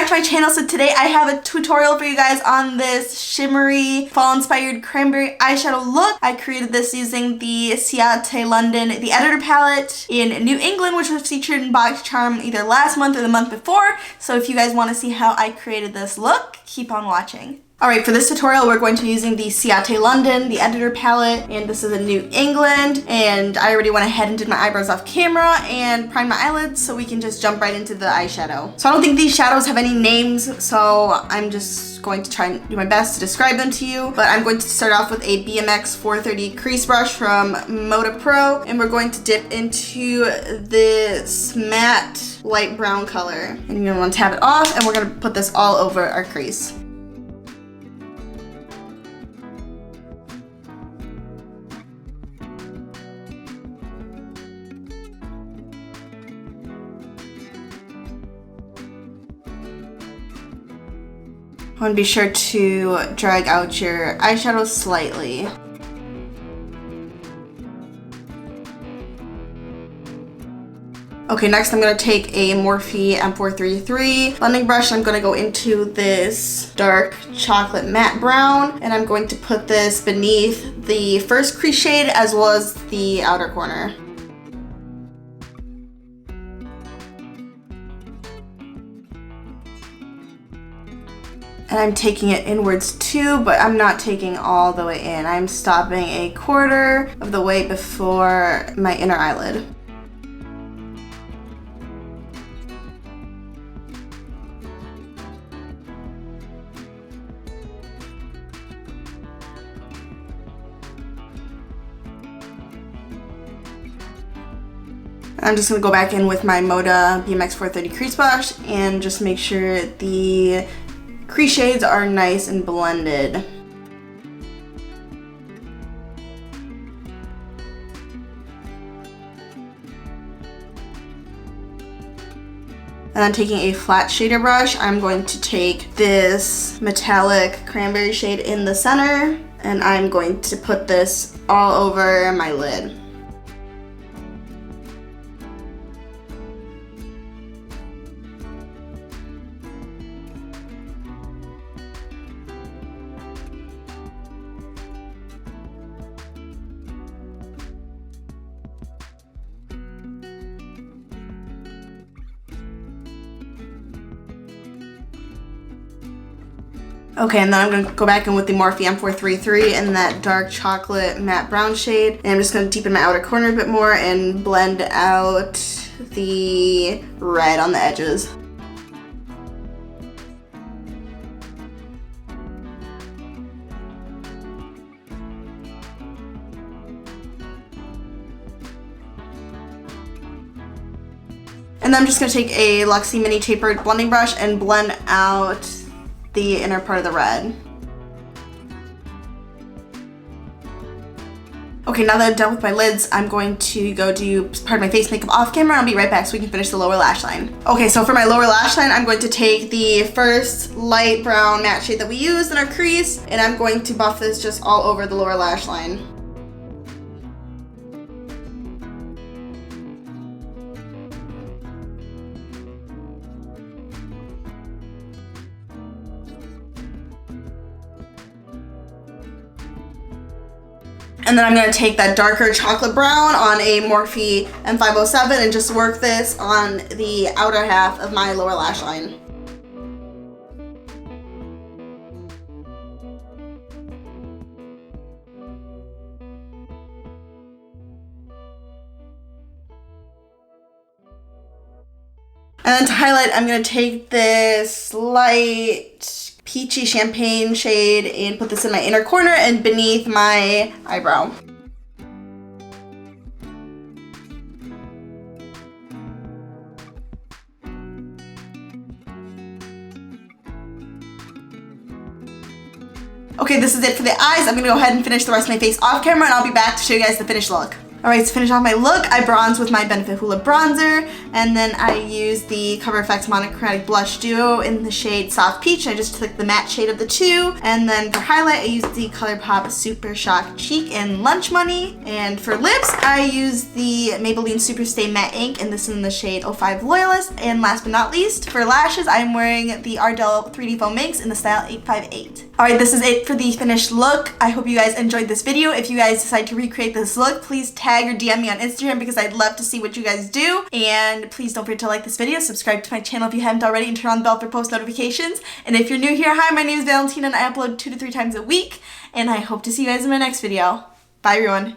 back to my channel. So today I have a tutorial for you guys on this shimmery fall inspired cranberry eyeshadow look. I created this using the Ciaté London, the editor palette in New England, which was featured in Box Charm either last month or the month before. So if you guys want to see how I created this look, keep on watching. Alright, for this tutorial we're going to be using the Ciaté London, the editor palette, and this is in New England, and I already went ahead and did my eyebrows off camera and primed my eyelids so we can just jump right into the eyeshadow. So I don't think these shadows have any names, so I'm just going to try and do my best to describe them to you, but I'm going to start off with a BMX 430 crease brush from Monochromatic, and we're going to dip into this matte light brown color. And you're going to want to tap it off, and we're going to put this all over our crease. I want to be sure to drag out your eyeshadow slightly. Okay, next I'm going to take a Morphe M433 blending brush. I'm going to go into this dark chocolate matte brown, and I'm going to put this beneath the first crease shade as well as the outer corner. And I'm taking it inwards too, but I'm not taking all the way in. I'm stopping a quarter of the way before my inner eyelid. I'm just gonna go back in with my Moda BMX 430 crease brush and just make sure the crease shades are nice and blended. And then taking a flat shader brush, I'm going to take this metallic cranberry shade in the center, and I'm going to put this all over my lid. Okay, and then I'm gonna go back in with the Morphe M433 in that dark chocolate matte brown shade. And I'm just gonna deepen my outer corner a bit more and blend out the red on the edges. And then I'm just gonna take a Luxie mini tapered blending brush and blend out the inner part of the red. Okay, now that I'm done with my lids, I'm going to go do part of my face makeup off camera. I'll be right back so we can finish the lower lash line. Okay, so for my lower lash line, I'm going to take the first light brown matte shade that we used in our crease, and I'm going to buff this just all over the lower lash line. And then I'm going to take that darker chocolate brown on a Morphe M507 and just work this on the outer half of my lower lash line. And then to highlight, I'm going to take this light peachy champagne shade and put this in my inner corner and beneath my eyebrow. Okay, this is it for the eyes. I'm gonna go ahead and finish the rest of my face off camera, and I'll be back to show you guys the finished look. Alright, to finish off my look, I bronze with my Benefit Hoola bronzer, and then I use the Cover FX Monochromatic Blush Duo in the shade Soft Peach. I just took the matte shade of the two, and then for highlight, I used the Colourpop Super Shock Cheek in Lunch Money, and for lips, I used the Maybelline SuperStay Matte Ink, and this is in the shade 05 Loyalist, and last but not least, for lashes, I'm wearing the Ardell 3D Foam Minks in the style 858. Alright, this is it for the finished look. I hope you guys enjoyed this video. If you guys decide to recreate this look, please tag or DM me on Instagram because I'd love to see what you guys do. And please don't forget to like this video, subscribe to my channel if you haven't already, and turn on the bell for post notifications. And if you're new here, hi, my name is Valentina and I upload 2 to 3 times a week. And I hope to see you guys in my next video. Bye everyone.